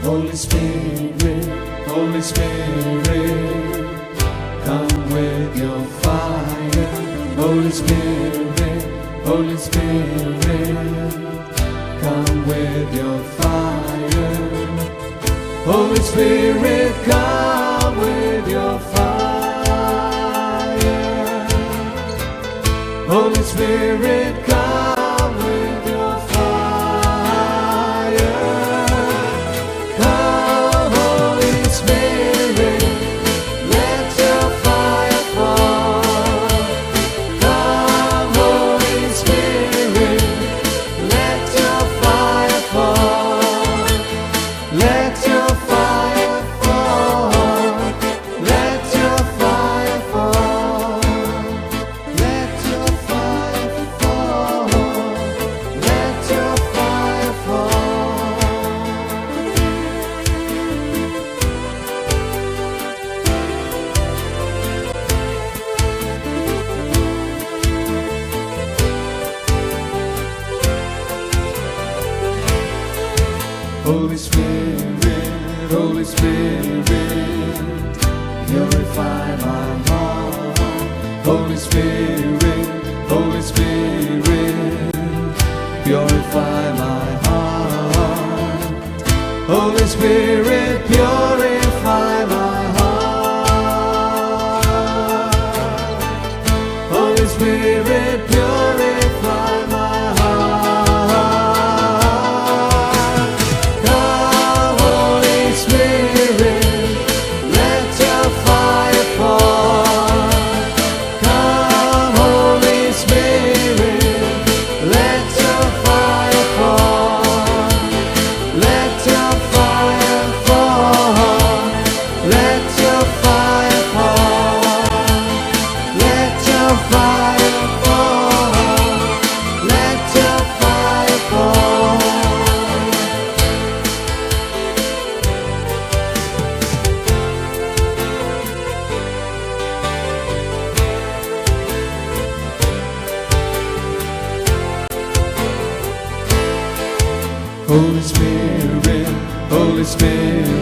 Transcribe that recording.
Holy Spirit, Holy Spirit, come with your fire. Holy Spirit, Holy Spirit, come with your fire. Holy Spirit, come with your fire. Holy Spirit, come with your fire. Come, Holy Spirit, let your fire fall. Come, Holy Spirit, let your fire fall. Let your fire fall. Let your fire fall. Let your fire fall. Let your fire fall. Holy Spirit, Holy Spirit, purify my heart. Holy Spirit, Holy Spirit, purify my heart. Holy Spirit, purify my heart. Holy Spirit, purify my heart. Come, Holy Spirit, let your fire fall. Come, Holy Spirit, let your fire fall. Let your fire fall. Let your fire fall. Let your fire fall. Let your fire fall. Holy Spirit, Holy Spirit,